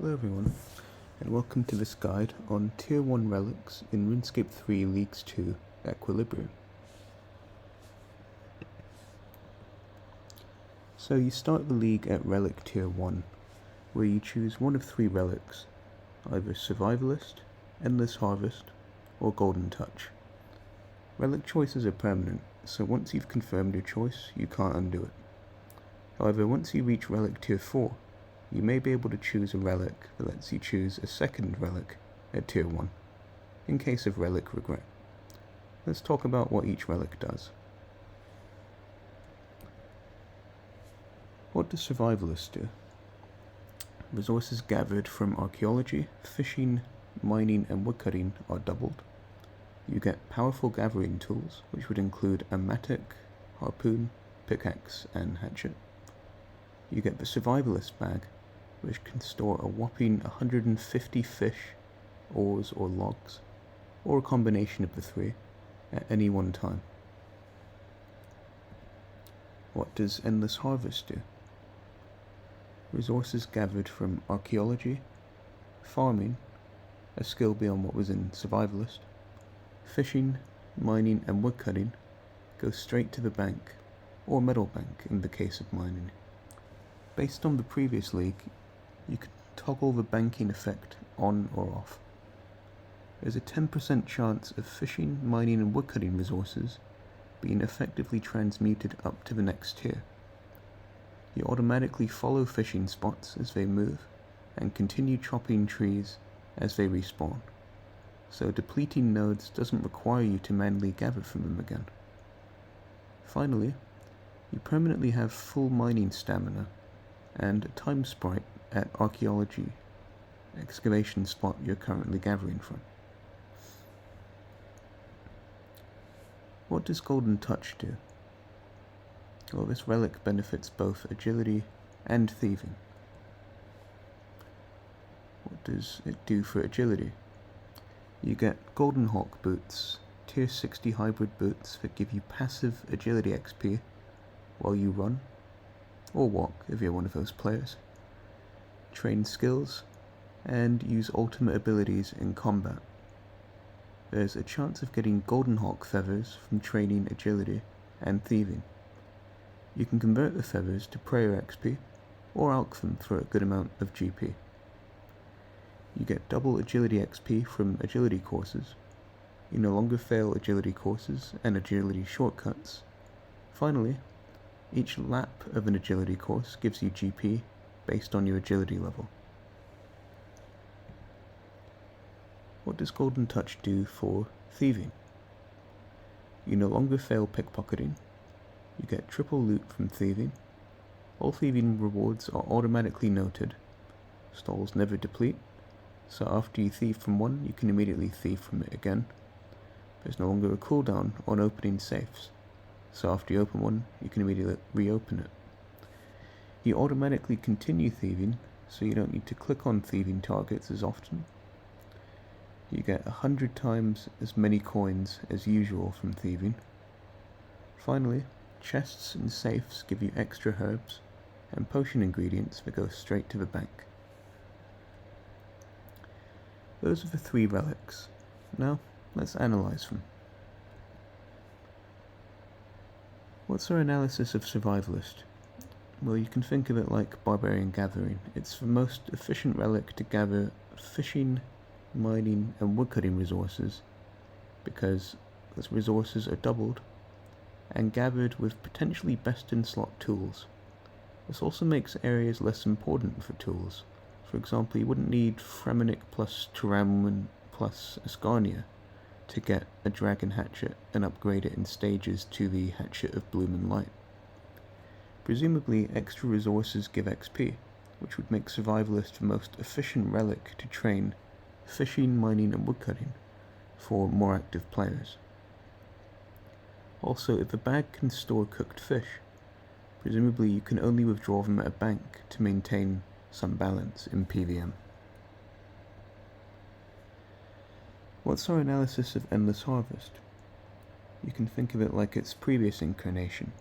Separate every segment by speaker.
Speaker 1: Hello everyone, and welcome to this guide on Tier 1 relics in RuneScape 3 Leagues 2 Equilibrium. So you start the league at Relic Tier 1, where you choose one of three relics, either Survivalist, Endless Harvest, or Golden Touch. Relic choices are permanent, so once you've confirmed your choice, you can't undo it. However, once you reach Relic Tier 4, you may be able to choose a relic that lets you choose a second relic at Tier 1, in case of relic regret. Let's talk about what each relic does. What does Survivalist do? Resources gathered from archaeology, fishing, mining, and woodcutting are doubled. You get powerful gathering tools, which would include a mattock, harpoon, pickaxe, and hatchet. You get the Survivalist bag, which can store a whopping 150 fish, ores, or logs, or a combination of the three, at any one time. What does Endless Harvest do? Resources gathered from archaeology, farming, a skill beyond what was in Survivalist, fishing, mining, and woodcutting go straight to the bank, or metal bank in the case of mining. Based on the previous league, you can toggle the banking effect on or off. There's a 10% chance of fishing, mining, and woodcutting resources being effectively transmuted up to the next tier. You automatically follow fishing spots as they move, and continue chopping trees as they respawn, so depleting nodes doesn't require you to manually gather from them again. Finally, you permanently have full mining stamina, and a time sprite at archaeology excavation spot you're currently gathering from. What does Golden Touch do? Well, this relic benefits both agility and thieving. What does it do for agility? You get Golden Hawk boots, tier 60 hybrid boots that give you passive agility XP while you run, or walk if you're one of those players, train skills, and use ultimate abilities in combat. There's a chance of getting Golden Hawk feathers from training agility and thieving. You can convert the feathers to prayer XP, or alch them for a good amount of GP. You get double agility XP from agility courses. You no longer fail agility courses and agility shortcuts. Finally, each lap of an agility course gives you GP based on your agility level. What does Golden Touch do for thieving? You no longer fail pickpocketing. You get triple loot from thieving. All thieving rewards are automatically noted. Stalls never deplete, so after you thieve from one, you can immediately thieve from it again. There's no longer a cooldown on opening safes, so after you open one, you can immediately reopen it. You automatically continue thieving, so you don't need to click on thieving targets as often. You get 100 times as many coins as usual from thieving. Finally, chests and safes give you extra herbs and potion ingredients that go straight to the bank. Those are the three relics. Now, let's analyze them. What's our analysis of Survivalist? Well, you can think of it like Barbarian Gathering. It's the most efficient relic to gather fishing, mining, and woodcutting resources, because those resources are doubled and gathered with potentially best-in-slot tools. This also makes areas less important for tools. For example, you wouldn't need Fremenic plus Turamwin plus Ascarnia to get a dragon hatchet and upgrade it in stages to the Hatchet of Bloom and Light. Presumably, extra resources give XP, which would make Survivalist the most efficient relic to train fishing, mining, and woodcutting for more active players. Also, if the bag can store cooked fish, presumably you can only withdraw them at a bank to maintain some balance in PVM. What's our analysis of Endless Harvest? You can think of it like its previous incarnation.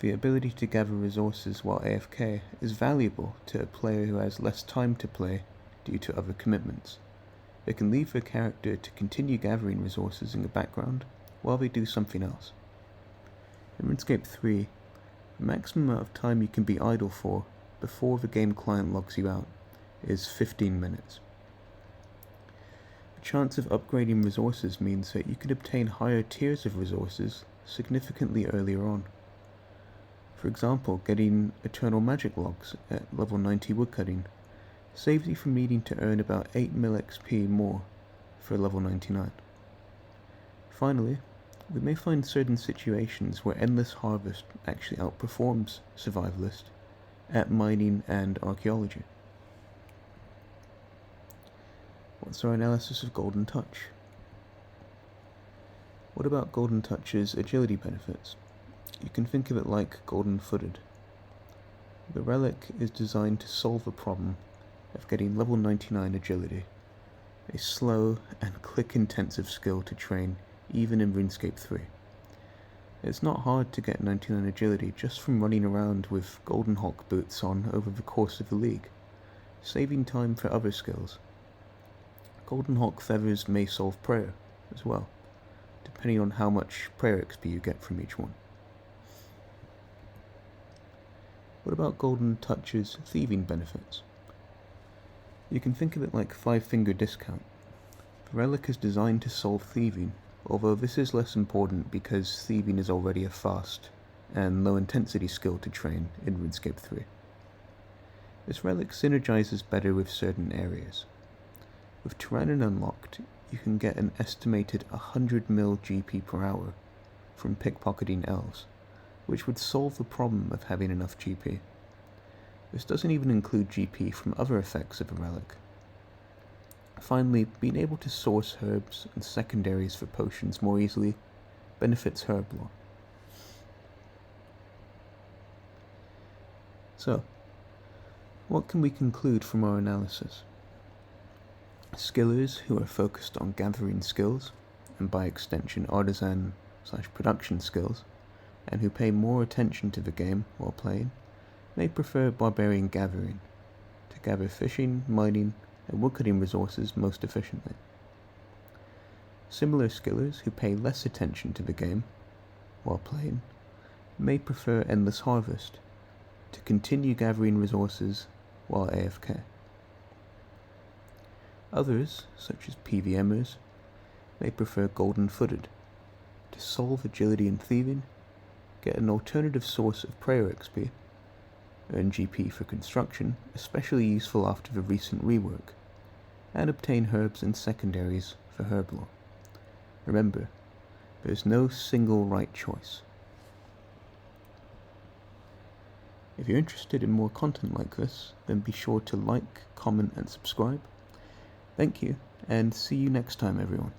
Speaker 1: The ability to gather resources while AFK is valuable to a player who has less time to play due to other commitments. They can leave their character to continue gathering resources in the background while they do something else. In RuneScape 3, the maximum amount of time you can be idle for before the game client logs you out is 15 minutes. The chance of upgrading resources means that you can obtain higher tiers of resources significantly earlier on. For example, getting Eternal Magic Logs at level 90 woodcutting saves you from needing to earn about 8 mil XP more for level 99. Finally, we may find certain situations where Endless Harvest actually outperforms Survivalist at mining and archaeology. What's our analysis of Golden Touch? What about Golden Touch's agility benefits? You can think of it like Golden Footed. The relic is designed to solve the problem of getting level 99 agility, a slow and click-intensive skill to train even in RuneScape 3. It's not hard to get 99 agility just from running around with Golden Hawk boots on over the course of the league, saving time for other skills. Golden Hawk feathers may solve prayer as well, depending on how much prayer XP you get from each one. What about Golden Touch's thieving benefits? You can think of it like 5-finger discount. The relic is designed to solve thieving, although this is less important because thieving is already a fast and low intensity skill to train in RuneScape 3. This relic synergizes better with certain areas. With Tyrannon unlocked, you can get an estimated 100 mil GP per hour from pickpocketing elves, which would solve the problem of having enough GP. This doesn't even include GP from other effects of a relic. Finally, being able to source herbs and secondaries for potions more easily benefits herb lore. So, what can we conclude from our analysis? Skillers who are focused on gathering skills, and by extension artisan/production skills, and who pay more attention to the game while playing, may prefer barbarian gathering, to gather fishing, mining, and woodcutting resources most efficiently. Similar skillers who pay less attention to the game while playing may prefer Endless Harvest, to continue gathering resources while AFK. Others, such as PVMers, may prefer Golden Footed, to solve agility and thieving, get an alternative source of prayer XP, earn GP for construction, especially useful after the recent rework, and obtain herbs and secondaries for herb lore. Remember, there's no single right choice. If you're interested in more content like this, then be sure to like, comment, and subscribe. Thank you, and see you next time, everyone.